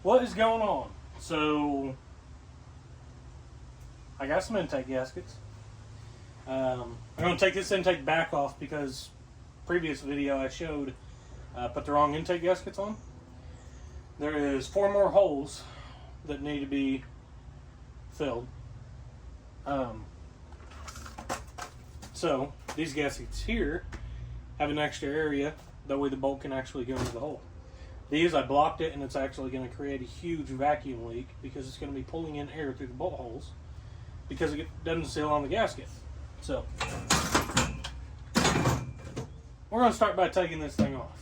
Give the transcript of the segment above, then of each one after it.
What is going on? So, I got some intake gaskets. I'm going to take this intake back off because previous video I showed put the wrong intake gaskets on. There is 4 more holes that need to be filled. So, these gaskets here have an extra area, that way the bolt can actually go into the hole. These, I blocked it, and it's actually going to create a huge vacuum leak because it's going to be pulling in air through the bolt holes because it doesn't seal on the gasket. So, we're going to start by taking this thing off.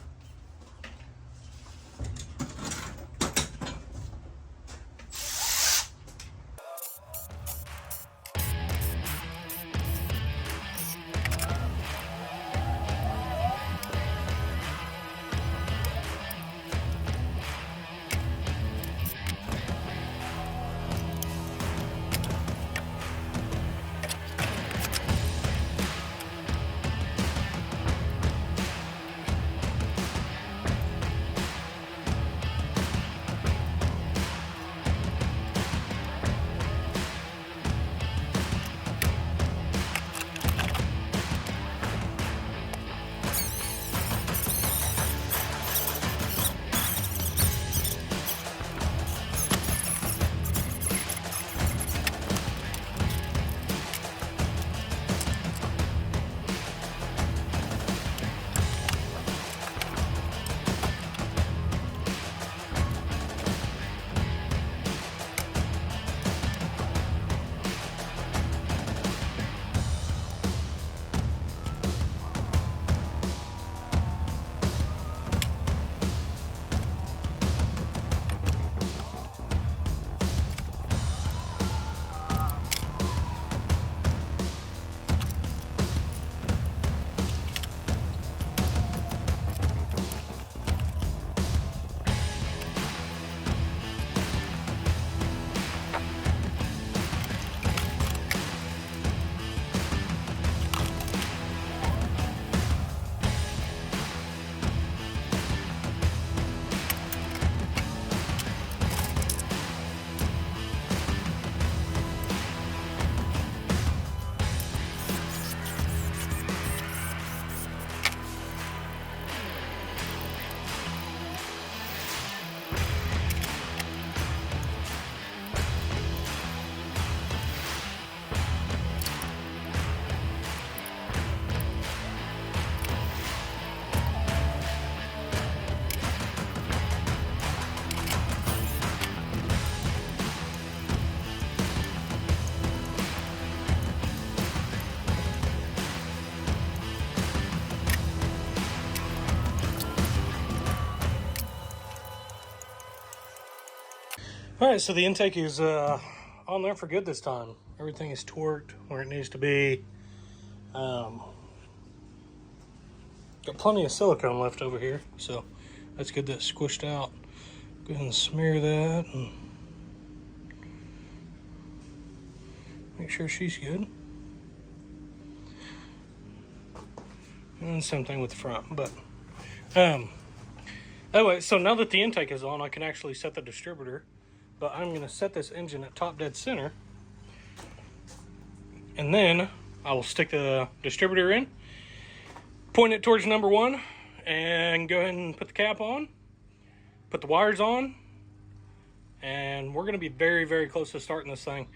Alright, so the intake is on there for good this time. Everything is torqued where it needs to be. Got plenty of silicone left over here, so let's get that squished out. Go ahead and smear that and make sure she's good. And same thing with the front, but anyway, so now that the intake is on, I can actually set the distributor. But I'm going to set this engine at top dead center. And then I will stick the distributor in, point it towards number 1, and go ahead and put the cap on, put the wires on, and we're going to be very, very close to starting this thing.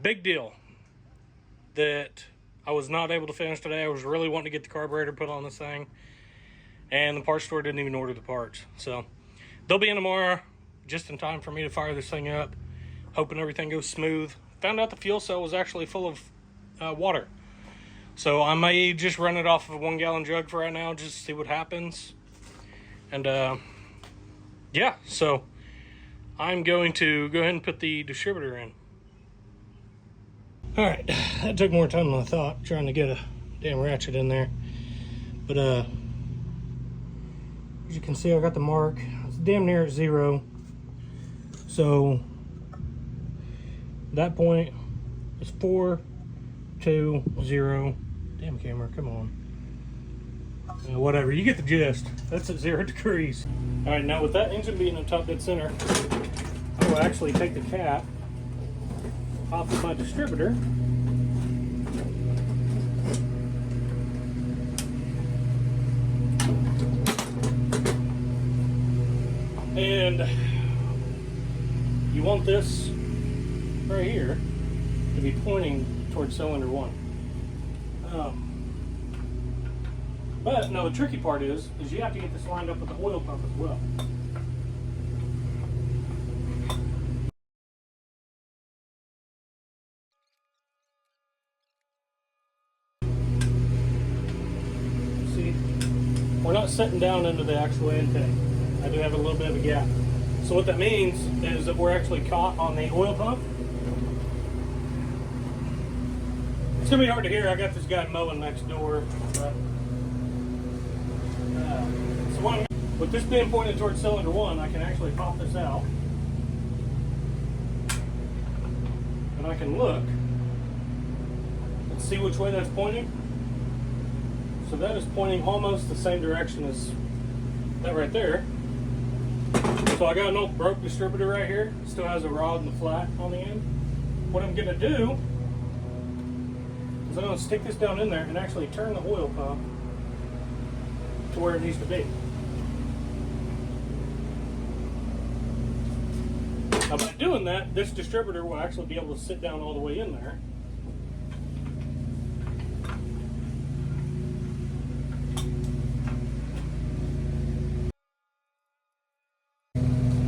Big deal that I was not able to finish today. I was really wanting to get the carburetor put on this thing, and the parts store didn't even order the parts. So they'll be in tomorrow, just in time for me to fire this thing up, hoping everything goes smooth. Found out the fuel cell was actually full of water, so I may just run it off of a 1-gallon jug for right now, just to see what happens. And yeah, so I'm going to go ahead and put the distributor in. All right, that took more time than I thought, trying to get a damn ratchet in there. But as you can see, I got the mark. It's damn near at 0. So that point is 4, 2, 0. Damn camera, come on. Whatever, you get the gist. That's at 0 degrees. All right, now with that engine being on top dead center, I will actually take the cap off of my distributor. And you want this right here to be pointing towards cylinder 1. But now the tricky part is you have to get this lined up with the oil pump as well. See, we're not sitting down into the actual intake. I do have a little bit of a gap. So what that means is that we're actually caught on the oil pump. It's gonna be hard to hear. I got this guy mowing next door. But, with this being pointed towards cylinder 1, I can actually pop this out. And I can look and see which way that's pointing. So that is pointing almost the same direction as that right there. So I got an old broke distributor right here. It still has a rod and the flat on the end. What I'm gonna do is I'm gonna stick this down in there and actually turn the oil pump to where it needs to be. Now by doing that, this distributor will actually be able to sit down all the way in there.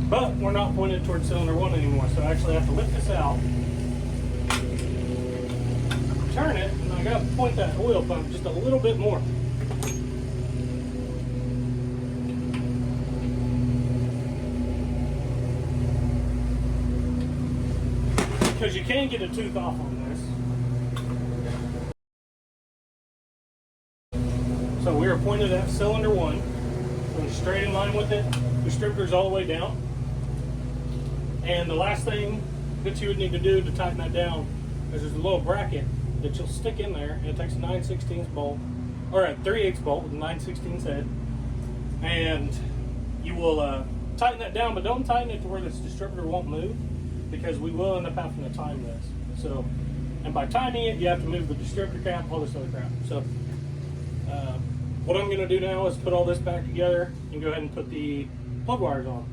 But we're not pointed towards cylinder 1 anymore, so I actually have to lift this out, turn it, and I got to point that oil pump just a little bit more. Because you can get a tooth off on this. So we are pointed at cylinder 1, going straight in line with it. Distributor's all the way down. And the last thing that you would need to do to tighten that down is there's a little bracket that you'll stick in there, and it takes a 9/16 bolt, or a 3/8 bolt with a 9/16 head, and you will tighten that down, but don't tighten it to where this distributor won't move, because we will end up having to time this. So, and by timing it, you have to move the distributor cap, all this other crap. So, what I'm going to do now is put all this back together and go ahead and put the plug wires on.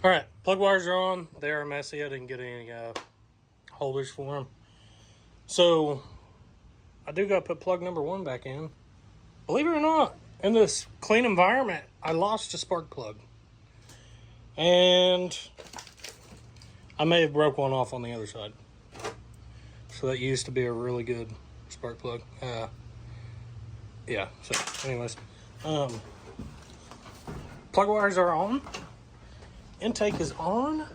All right, plug wires are on. They are messy. I didn't get any holders for them. So I do got to put plug number 1 back in. Believe it or not, in this clean environment, I lost a spark plug. And I may have broke one off on the other side. So that used to be a really good spark plug. Yeah, so anyways. Plug wires are on. Intake is on.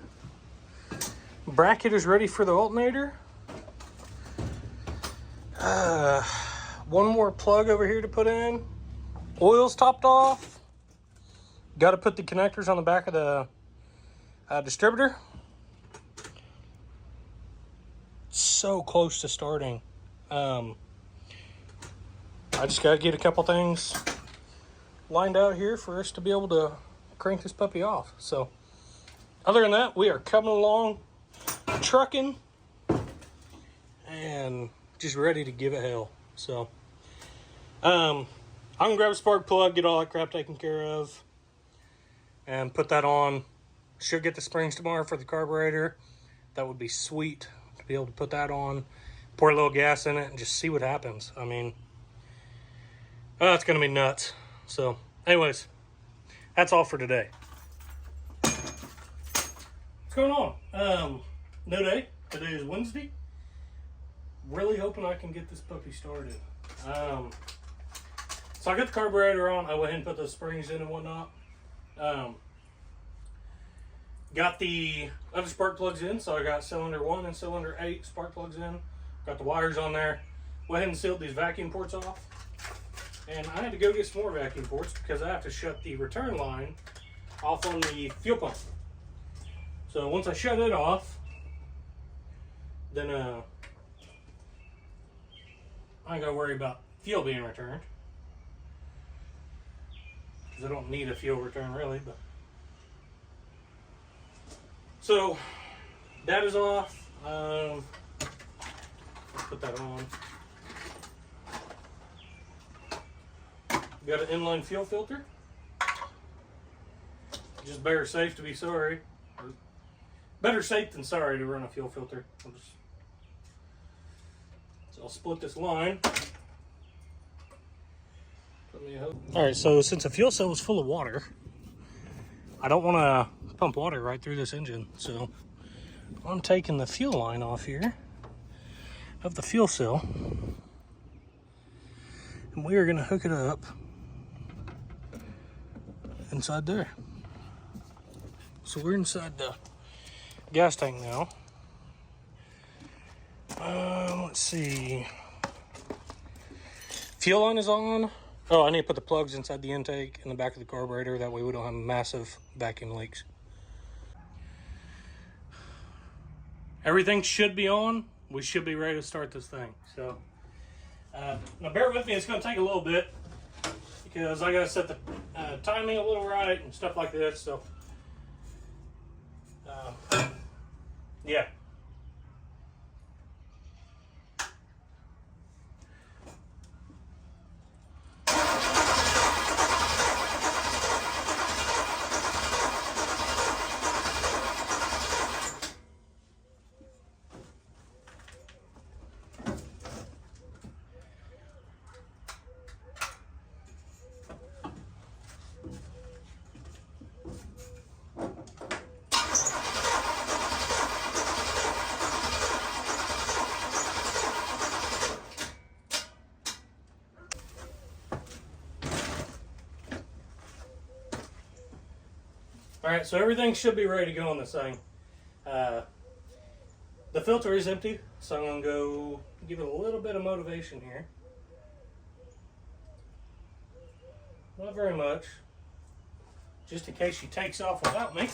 Bracket is ready for the alternator. One more plug over here to put in. Oil's topped off. Got to put the connectors on the back of the distributor. So close to starting. I just got to get a couple things lined out here for us to be able to crank this puppy off. So other than that, we are coming along, trucking, and just ready to give it hell. So I'm gonna grab a spark plug, get all that crap taken care of, and put that on. Should get the springs tomorrow for the carburetor. That would be sweet to be able to put that on, pour a little gas in it, and just see what happens. I mean, it's gonna be nuts. So, anyways, that's all for today. What's going on? No day. Today is Wednesday. Really hoping I can get this puppy started. So I got the carburetor on. I went ahead and put the springs in and whatnot. Got the other spark plugs in, so I got cylinder 1 and cylinder 8 spark plugs in. Got the wires on there. Went ahead and sealed these vacuum ports off. And I had to go get some more vacuum ports because I have to shut the return line off on the fuel pump. So once I shut it off, then I ain't gotta worry about fuel being returned. Because I don't need a fuel return really, but. So that is off. Let's put that on. Got an inline fuel filter. Just better safe to be sorry. Or better safe than sorry to run a fuel filter. So I'll split this line. Alright, so since the fuel cell was full of water, I don't want to pump water right through this engine. So I'm taking the fuel line off here of the fuel cell. And we are going to hook it up inside there. So we're inside the gas tank now. Let's see. Fuel line is on. Oh, I need to put the plugs inside the intake in the back of the carburetor. That way we don't have massive vacuum leaks. Everything should be on. We should be ready to start this thing. So, now bear with me. It's going to take a little bit because I got to set the timing a little right and stuff like this. So, yeah. Alright, so everything should be ready to go on this thing. The filter is empty, so I'm going to go give it a little bit of motivation here. Not very much. Just in case she takes off without me.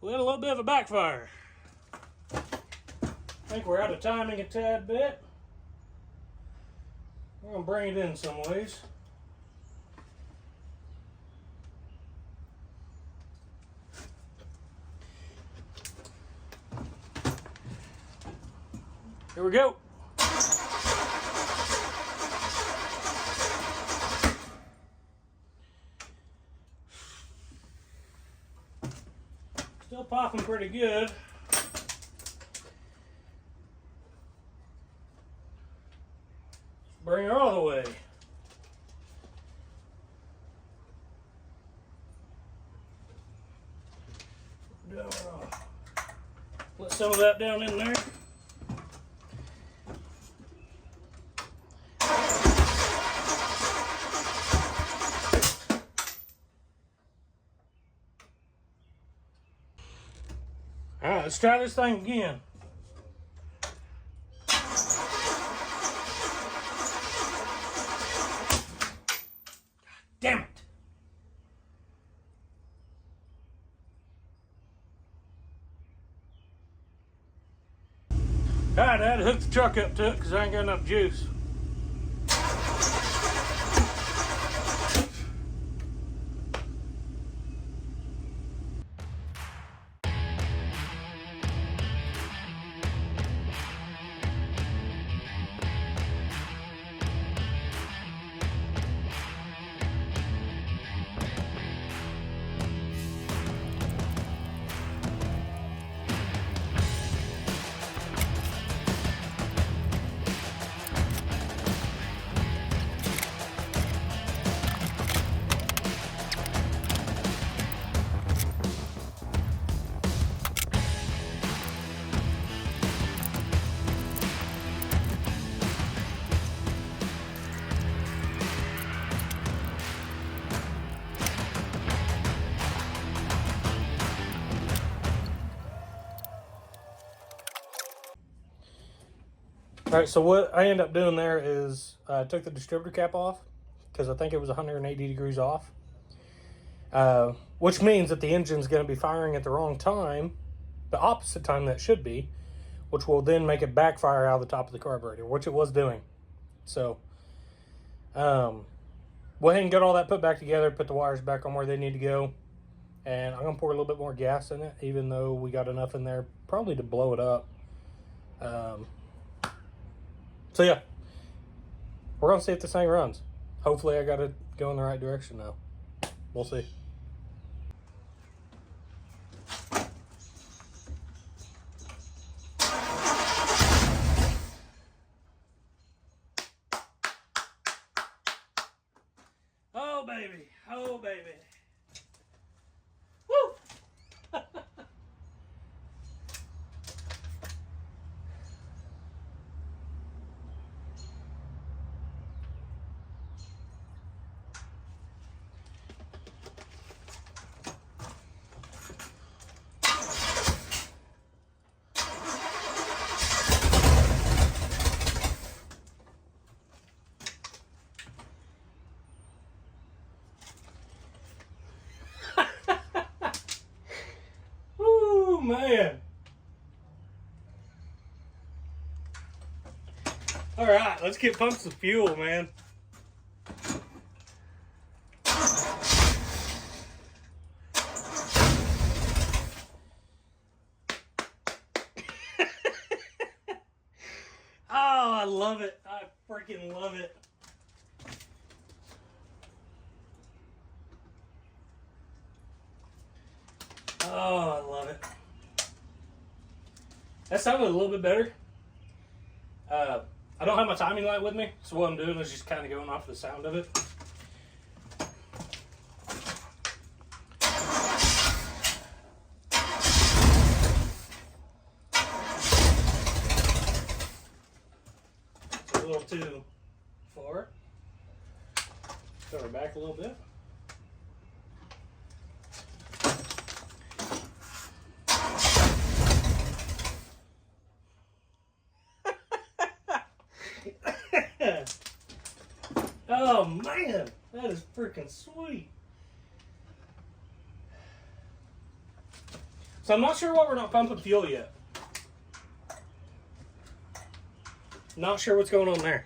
We had a little bit of a backfire. I think we're out of timing a tad bit. We're going to bring it in some ways. Here we go. Still popping pretty good. Bring her all the way. Let some of that down in there. All right, let's try this thing again. Damn it. Alright, I had to hook the truck up to it because I ain't got enough juice. All right, so what I end up doing there is I took the distributor cap off because I think it was 180 degrees off, which means that the engine's going to be firing at the wrong time, the opposite time that should be, which will then make it backfire out of the top of the carburetor, which it was doing. So, went ahead and get all that put back together, put the wires back on where they need to go, and I'm going to pour a little bit more gas in it, even though we got enough in there probably to blow it up. So yeah, we're going to see if this thing runs. Hopefully I got it going the right direction now. We'll see. Oh baby, oh baby. Woo! Woo, man. All right, let's get pumping some fuel, man. Oh, I love it. I freaking love it. Oh, I love it. That sounded a little bit better. I don't have my timing light with me, so what I'm doing is just kind of going off the sound of it. It's a little too far. Cover back a little bit. Oh man, that is freaking sweet. So I'm not sure why we're not pumping fuel yet. Not sure what's going on there.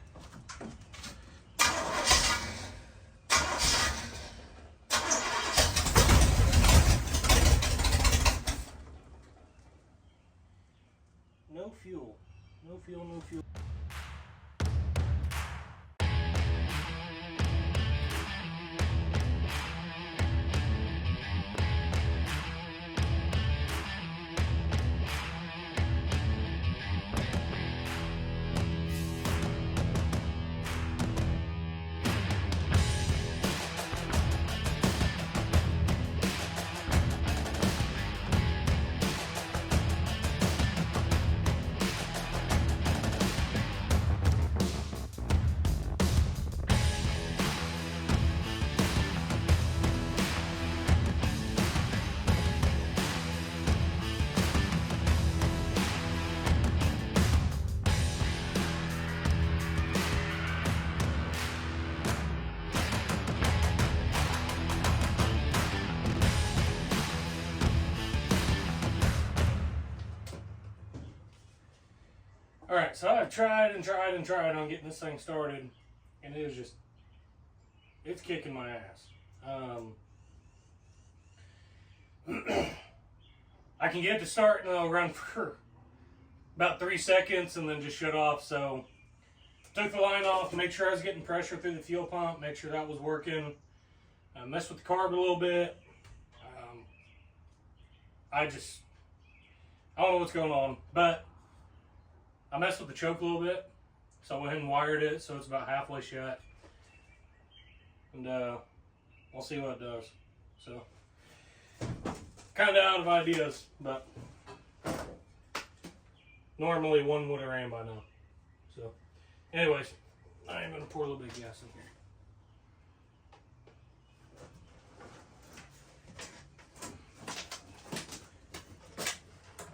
No fuel. No fuel, no fuel. Alright, so I've tried and tried and tried on getting this thing started, and it is just, it's kicking my ass. I can get it to start and it'll run for about 3 seconds and then just shut off. So took the line off, make sure I was getting pressure through the fuel pump, make sure that was working. Messed with the carb a little bit. I don't know what's going on, but I messed with the choke a little bit, so I went ahead and wired it so it's about halfway shut, and we'll see what it does. So, kind of out of ideas, but normally one would have ran by now. So, anyways, I am going to pour a little bit of gas in here.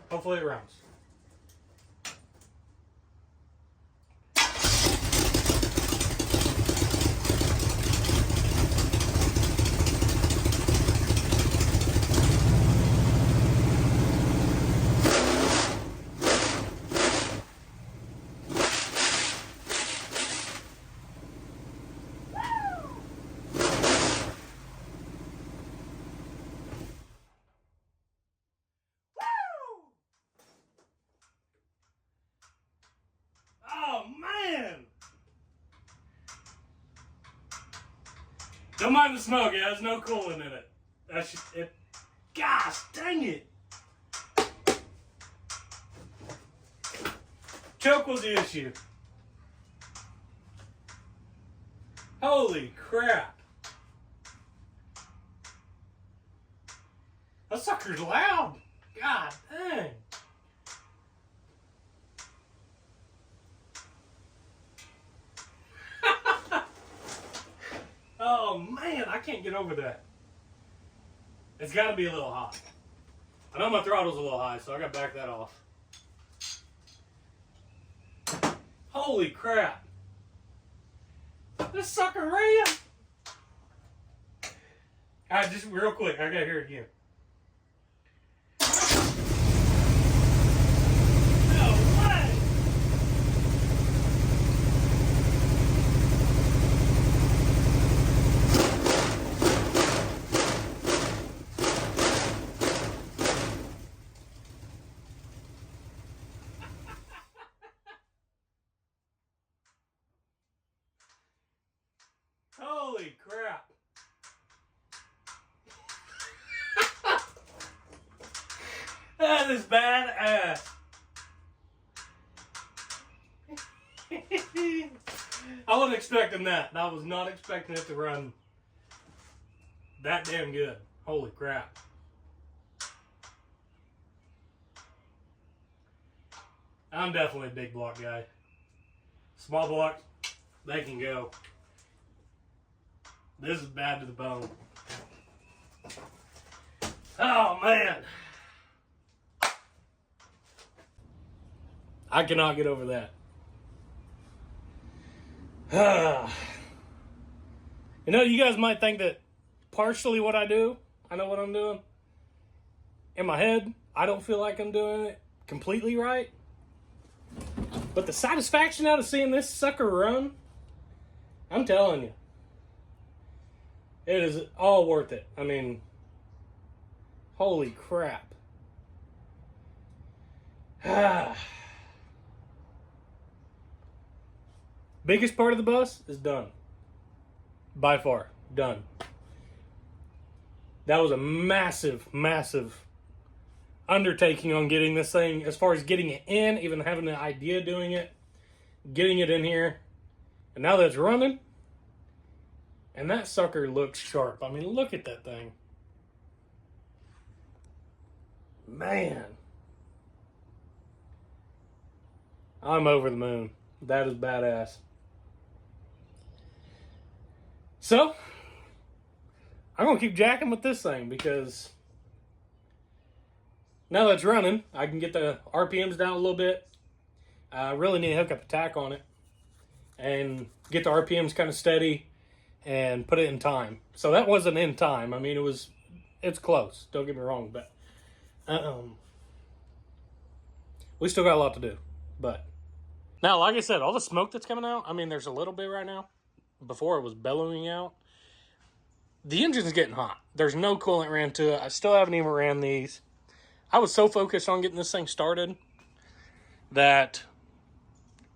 Hopefully it runs. Don't mind the smoke, it has no coolant in it. That's it. Gosh, dang it. Choke was the issue. Holy crap. That sucker's loud. God dang. Oh man, I can't get over that. It's got to be a little hot. I know my throttle's a little high, so I got to back that off. Holy crap. This sucker ran. Alright, just real quick, I got to hear it again. Holy crap. That is badass. I wasn't expecting that. I was not expecting it to run that damn good. Holy crap. I'm definitely a big block guy. Small blocks, they can go. This is bad to the bone. Oh man. I cannot get over that. You know, you guys might think that partially what I do, I know what I'm doing. In my head, I don't feel like I'm doing it completely right. But the satisfaction out of seeing this sucker run, I'm telling you, it is all worth it. I mean, holy crap. Biggest part of the bus is done. By far, done. That was a massive, massive undertaking on getting this thing, as far as getting it in, even having the idea of doing it, getting it in here. And now that it's running, and that sucker looks sharp. I mean, look at that thing. Man. I'm over the moon. That is badass. So, I'm going to keep jacking with this thing because now that it's running, I can get the RPMs down a little bit. I really need to hook up a tack on it and get the RPMs kind of steady and put it in time. So that wasn't in time. I mean, it's close. Don't get me wrong, but we still got a lot to do. But now, like I said, all the smoke that's coming out, I mean, there's a little bit right now. Before it was bellowing out. The engine's getting hot. There's no coolant ran to it. I still haven't even ran these. I was so focused on getting this thing started that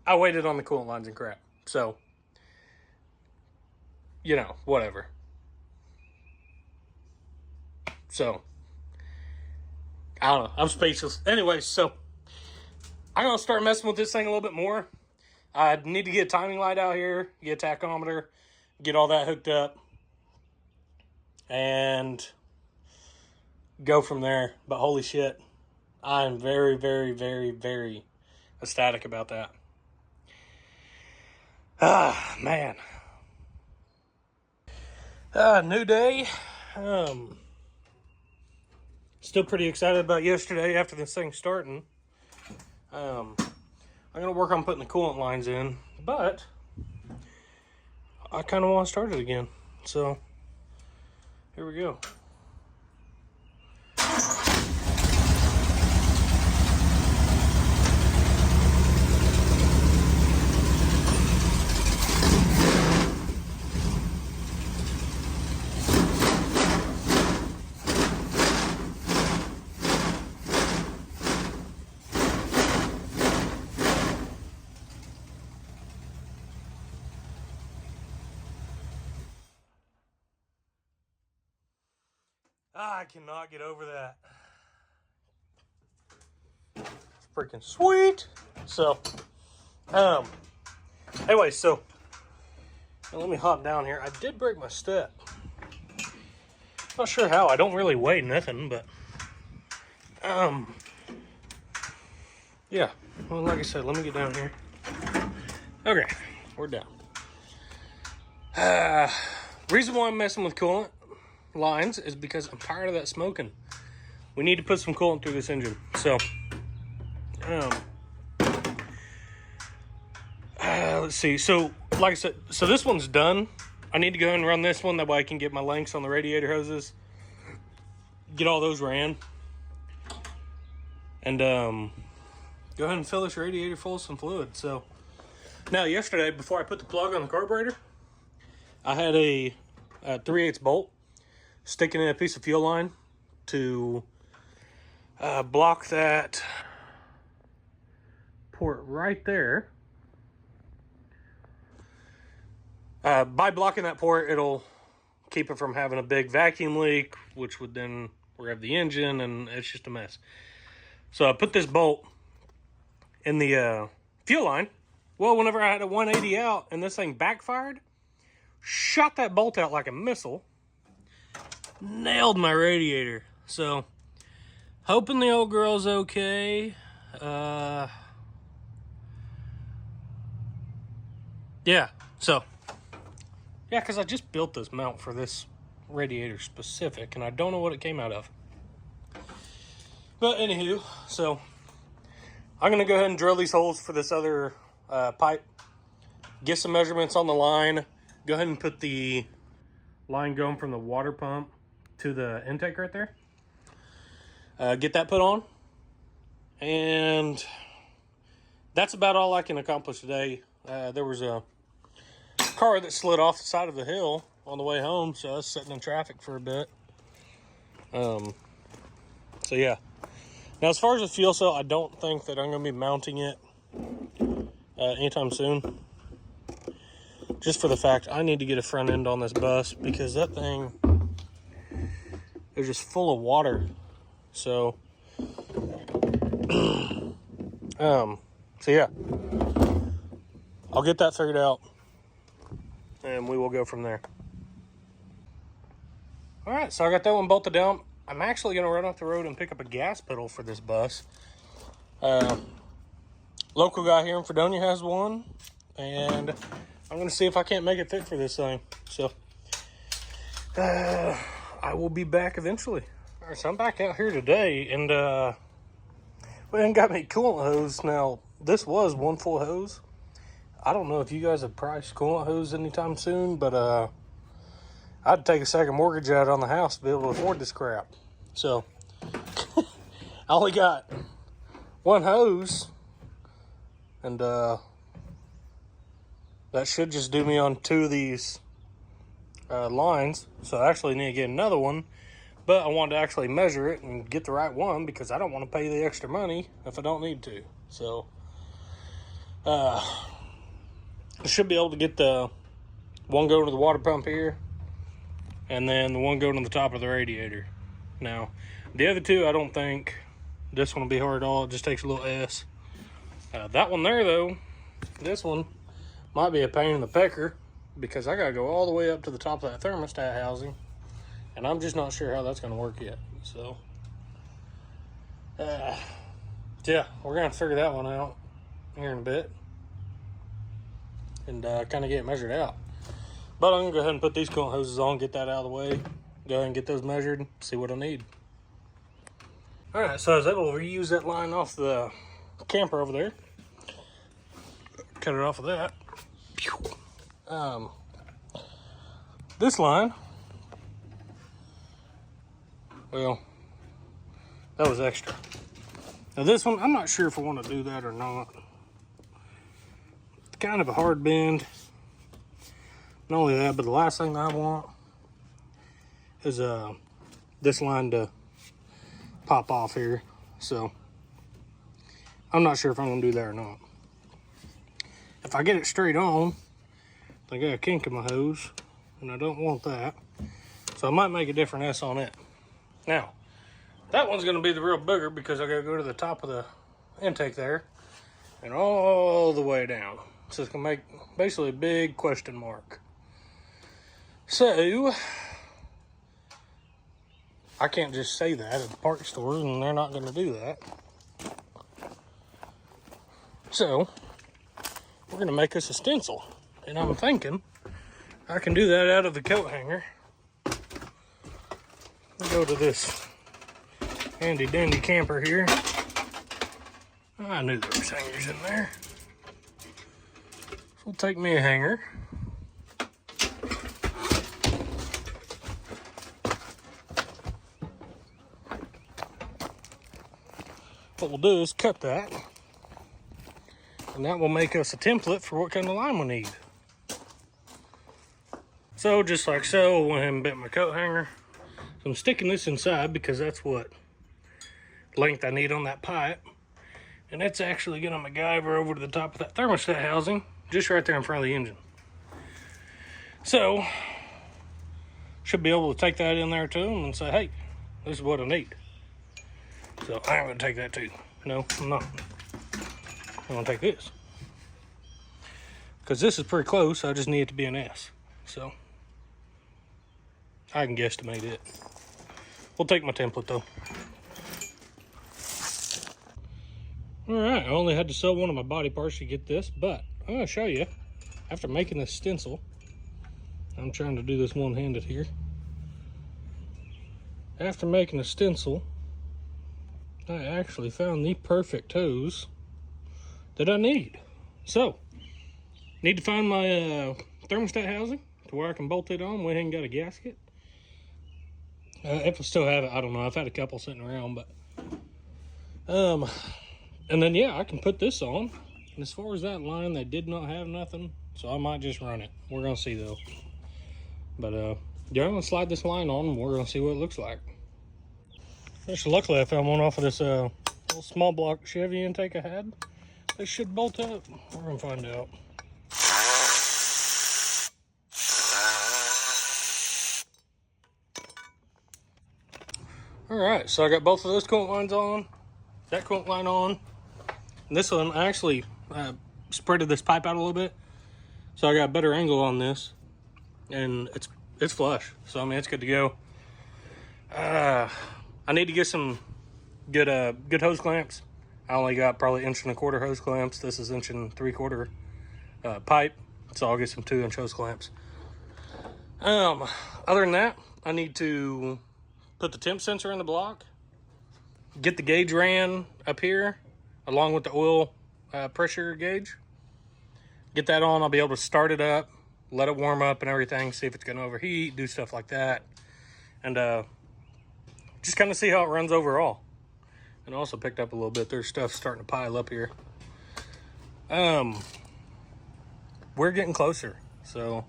I waited on the coolant lines and crap. So, you know, whatever. So, I don't know. I'm speechless. Anyway, so I'm going to start messing with this thing a little bit more. I need to get a timing light out here, get a tachometer, get all that hooked up, and go from there. But holy shit, I'm very, very, very, very ecstatic about that. Ah, man. New day. Still pretty excited about yesterday after this thing starting. I'm going to work on putting the coolant lines in, but I kind of want to start it again. So, here we go. I cannot get over that. It's freaking sweet. So, anyway, so let me hop down here. I did break my step. Not sure how. I don't really weigh nothing, but yeah. Well, like I said, let me get down here. Okay, we're down. Reason why I'm messing with coolant lines is because I'm tired of that smoking. We need to put some coolant through this engine. So, let's see. So, like I said, so this one's done. I need to go ahead and run this one. That way I can get my links on the radiator hoses. Get all those ran. And go ahead and fill this radiator full of some fluid. So, now yesterday, before I put the plug on the carburetor, I had a 3/8 bolt sticking in a piece of fuel line to block that port right there. By blocking that port, it'll keep it from having a big vacuum leak, which would then rev the engine, and it's just a mess. So I put this bolt in the fuel line. Well, whenever I had a 180 out and this thing backfired, shot that bolt out like a missile, nailed my radiator. So, hoping the old girl's okay. Yeah, so, yeah, because I just built this mount for this radiator specific, and I don't know what it came out of. But anywho, so, I'm going to go ahead and drill these holes for this other pipe. Get some measurements on the line. Go ahead and put the line going from the water pump to the intake right there. Get that put on. And that's about all I can accomplish today. There was a car that slid off the side of the hill on the way home, so I was sitting in traffic for a bit. So yeah. Now as far as the fuel cell, I don't think that I'm going to be mounting it anytime soon. Just for the fact I need to get a front end on this bus, because that thing is just full of water. So, so yeah, I'll get that figured out, and we will go from there. All right, so I got that one bolted down. I'm actually going to run off the road and pick up a gas pedal for this bus. Local guy here in Fredonia has one, and I'm going to see if I can't make it fit for this thing. So, I will be back eventually. All right, so I'm back out here today, and we ain't got me coolant hose. Now, this was one full hose. I don't know if you guys have priced coolant hose anytime soon, but I'd take a second mortgage out on the house to be able to afford this crap. So, I only got one hose, and that should just do me on 2 of these lines. So I actually need to get another one, but I wanted to actually measure it and get the right one, because I don't want to pay the extra money if I don't need to. So I should be able to get the one going to the water pump here, and then the one going to the top of the radiator. Now, the other 2, I don't think this one will be hard at all. It just takes a little S. That one there, though, this one might be a pain in the pecker, because I got to go all the way up to the top of that thermostat housing, and I'm just not sure how that's going to work yet. So, yeah, we're going to figure that one out here in a bit, and kind of get it measured out. But I'm going to go ahead and put these coolant hoses on, get that out of the way, go ahead and get those measured, see what I need. All right, so I was able to reuse that line off the camper over there. Cut it off of that. This line, well, that was extra. Now this one, I'm not sure if I want to do that or not. It's kind of a hard bend. Not only that, but the last thing I want is this line to pop off here. So I'm not sure if I'm gonna do that or not. If I get it straight on, I got a kink in my hose, and I don't want that. So I might make a different S on it. Now, that one's going to be the real booger because I got to go to the top of the intake there and all the way down. So it's going to make basically a big question mark. So, I can't just say that at the parts store, and they're not going to do that. So, we're going to make us a stencil. And I'm thinking I can do that out of the coat hanger. We'll go to this handy dandy camper here. I knew there was hangers in there. So we'll take me a hanger. What we'll do is cut that, and that will make us a template for what kind of line we need. So just like so, I went ahead and bent my coat hanger. So I'm sticking this inside because that's what length I need on that pipe. And that's actually going to MacGyver over to the top of that thermostat housing, just right there in front of the engine. So, should be able to take that in there to them and say, hey, this is what I need. So I'm going to take that too. No, I'm not. I'm going to take this. Because this is pretty close, I just need it to be an S. So, I can guesstimate it. We'll take my template though. Alright, I only had to sell one of my body parts to get this, but I'm going to show you. After making this stencil, I'm trying to do this one-handed here. After making a stencil, I actually found the perfect hose that I need. So, need to find my thermostat housing to where I can bolt it on. Went ahead and got a gasket. If I still have it, I don't know. I've had a couple sitting around, but and then yeah, I can put this on. And as far as that line, they did not have nothing, so I might just run it. We're gonna see though. But yeah, I'm gonna slide this line on, and we're gonna see what it looks like. Just luckily, I found one off of this little small block Chevy intake I had. They should bolt up. We're gonna find out. All right, so I got both of those coolant lines on, that coolant line on, and this one I actually spreaded this pipe out a little bit, so I got a better angle on this, and it's flush. So I mean, it's good to go. I need to get some good hose clamps. I only got probably 1.25 inch hose clamps. This is 1 3/4 pipe, so I'll get some 2 inch hose clamps. Other than that, I need to put the temp sensor in the block, get the gauge ran up here along with the oil pressure gauge. Get that on. I'll be able to start it up, let it warm up and everything, see if it's going to overheat, do stuff like that, and just kind of see how it runs overall. And also picked up a little bit. There's stuff starting to pile up here. We're getting closer. So,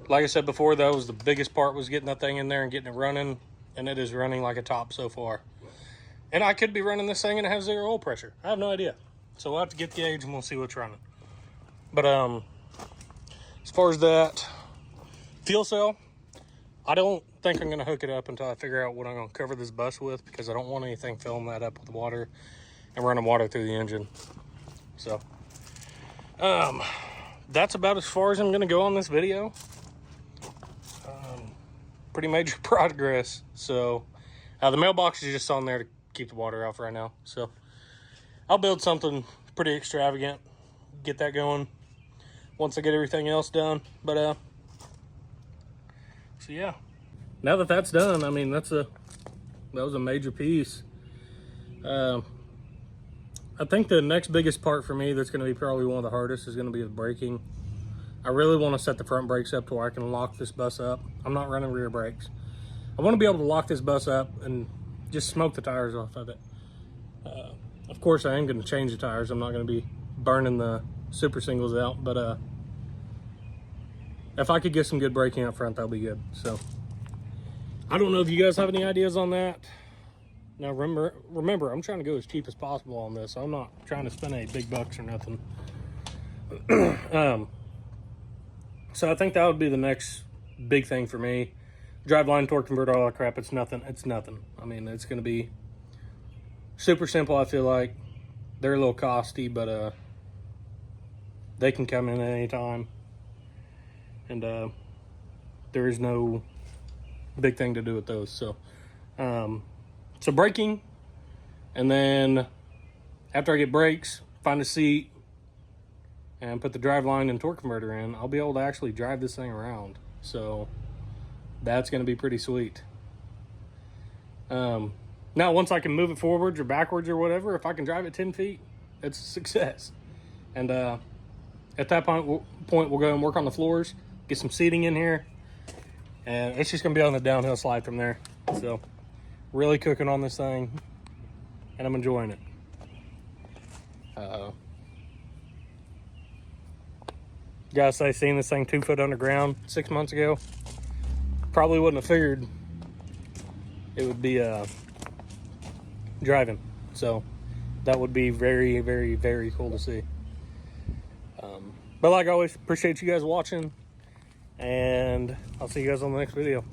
like I said before, that was the biggest part, was getting that thing in there and getting it running. And it is running like a top so far. And I could be running this thing and it has 0 oil pressure. I have no idea. So we'll have to get the gauge and we'll see what's running. But as far as that fuel cell, I don't think I'm going to hook it up until I figure out what I'm going to cover this bus with, because I don't want anything filling that up with water and running water through the engine. So, that's about as far as I'm going to go on this video. Pretty major progress. So, the mailbox is just on there to keep the water off right now. So, I'll build something pretty extravagant, get that going once I get everything else done. But, so yeah, now that that's done, I mean, that was a major piece. I think the next biggest part for me, that's going to be probably one of the hardest, is going to be the braking. I really want to set the front brakes up to where I can lock this bus up. I'm not running rear brakes. I want to be able to lock this bus up and just smoke the tires off of it. Of course, I am going to change the tires. I'm not going to be burning the super singles out, but if I could get some good braking up front, that'll be good. So, I don't know if you guys have any ideas on that. Now, remember, I'm trying to go as cheap as possible on this. I'm not trying to spend any big bucks or nothing. So I think that would be the next big thing for me. drive line, torque converter, all that crap, it's nothing. It's nothing. I mean, it's going to be super simple, I feel like. They're a little costly, but they can come in at any time. And there is no big thing to do with those. So braking, and then after I get brakes, find a seat, and put the drive line and torque converter in, I'll be able to actually drive this thing around. So that's going to be pretty sweet. Now, once I can move it forwards or backwards or whatever, if I can drive it 10 feet, it's a success. And at that point, we'll go and work on the floors, get some seating in here, and it's just going to be on the downhill slide from there. So really cooking on this thing, and I'm enjoying it. Gotta say, seeing this thing 2 foot underground 6 months ago, probably wouldn't have figured it would be driving. So that would be very, very, very cool to see. But like always, appreciate you guys watching, and I'll see you guys on the next video.